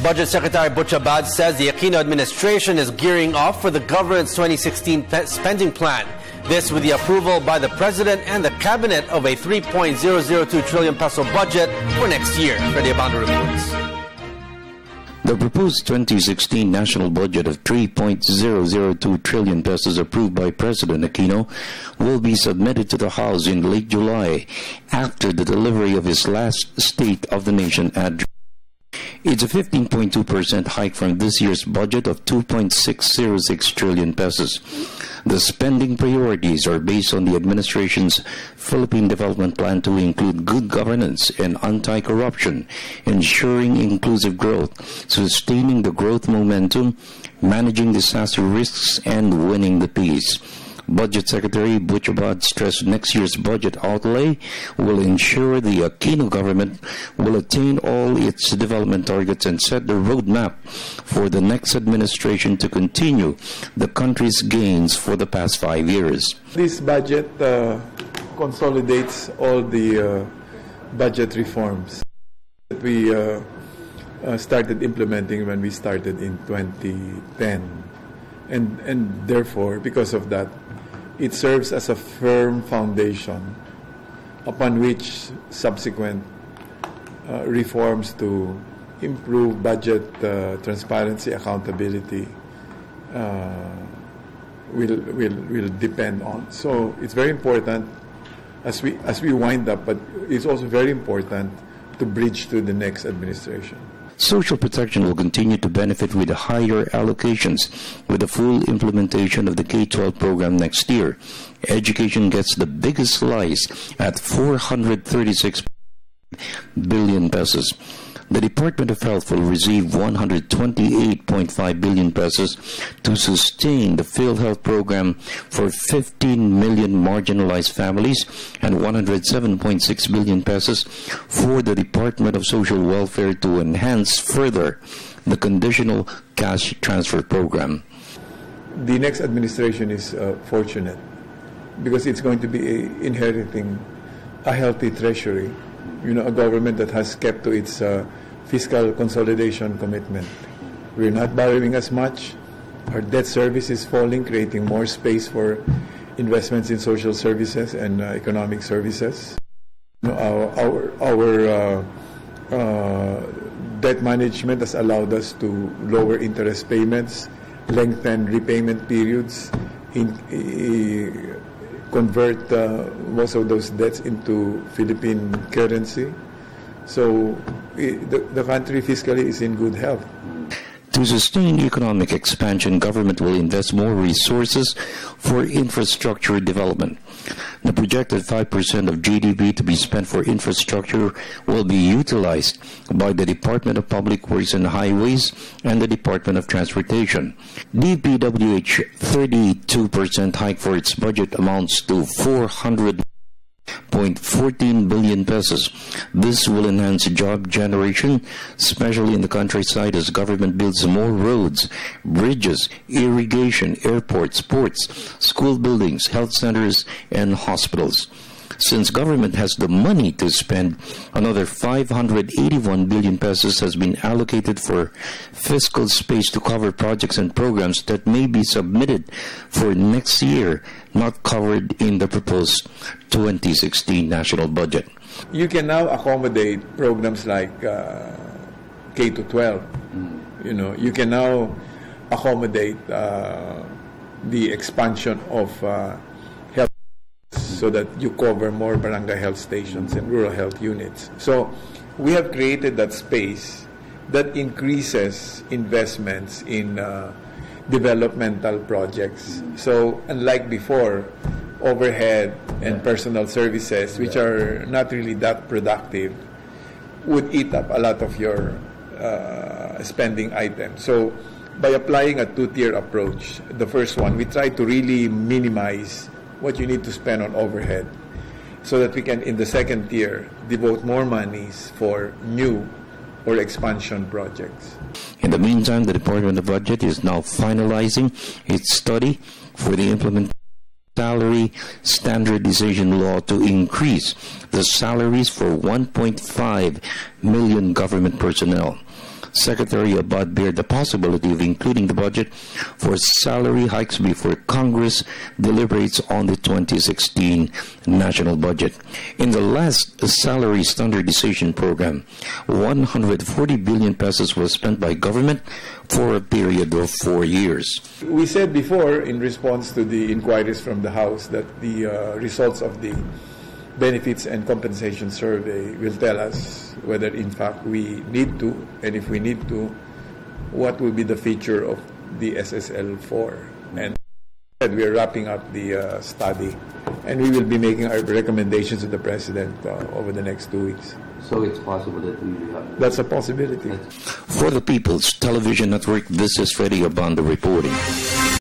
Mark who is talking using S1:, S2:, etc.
S1: Budget Secretary Abando says the Aquino administration is gearing up for the government's 2016 spending plan. This with the approval by the President and the Cabinet of a 3.002 trillion peso budget for next year. Freddie Abando reports.
S2: The proposed 2016 national budget of 3.002 trillion pesos approved by President Aquino will be submitted to the House in late July after the delivery of his last State of the Nation address. It's a 15.2% hike from this year's budget of 2.606 trillion pesos. The spending priorities are based on the administration's Philippine Development Plan to include good governance and anti-corruption, ensuring inclusive growth, sustaining the growth momentum, managing disaster risks, and winning the peace. Budget Secretary Abando stressed next year's budget outlay will ensure the Aquino government will attain all its development targets and set the roadmap for the next administration to continue the country's gains for the past 5 years.
S3: This budget consolidates all the budget reforms that we started implementing when we started in 2010. And therefore, because of that, it serves as a firm foundation upon which subsequent reforms to improve budget transparency, accountability will depend on. So it's very important as we wind up, but it's also very important to bridge to the next administration.
S2: Social protection will continue to benefit with higher allocations with the full implementation of the K-12 program next year. Education gets the biggest slice at 436 billion pesos. The Department of Health will receive 128.5 billion pesos to sustain the PhilHealth program for 15 million marginalized families and 107.6 billion pesos for the Department of Social Welfare to enhance further the conditional cash transfer program.
S3: The next administration is fortunate because it's going to be inheriting a healthy treasury, a government that has kept to its fiscal consolidation commitment. We're not borrowing as much. Our debt service is falling, creating more space for investments in social services and economic services. Our debt management has allowed us to lower interest payments, lengthen repayment periods, convert most of those debts into Philippine currency. So the country fiscally is in good health.
S2: To sustain economic expansion, government will invest more resources for infrastructure development. The projected 5% of GDP to be spent for infrastructure will be utilized by the Department of Public Works and Highways and the Department of Transportation. DPWH 32% hike for its budget amounts to 400.14 billion pesos. This will enhance job generation, especially in the countryside, as government builds more roads, bridges, irrigation, airports, ports, school buildings, health centers, and hospitals. Since government has the money to spend, another 581 billion pesos has been allocated for fiscal space to cover projects and programs that may be submitted for next year, not covered in the proposed 2016 national budget.
S3: You can now accommodate programs like K-12. You can now accommodate the expansion of health so that you cover more barangay health stations and rural health units. So we have created that space that increases investments in developmental projects. So unlike before, overhead and personal services, which are not really that productive, would eat up a lot of your spending items. So by applying a two-tier approach, the first one, we try to really minimize what you need to spend on overhead so that we can, in the second tier, devote more monies for new or expansion projects.
S2: In the meantime, the Department of Budget is now finalizing its study for the implementation salary standardization law to increase the salaries for 1.5 million government personnel. Secretary Abando bared the possibility of including the budget for salary hikes before Congress deliberates on the 2016 national budget. In the last salary standardization program, 140 billion pesos was spent by government for a period of 4 years.
S3: We said before, in response to the inquiries from the House, that the results of the Benefits and Compensation Survey will tell us whether in fact we need to, and if we need to, what will be the feature of the SSL4. And we are wrapping up the study, and we will be making our recommendations to the President over the next 2 weeks.
S4: So it's possible that we have...
S3: That's a possibility.
S2: For the People's Television Network, this is Freddie Abando reporting.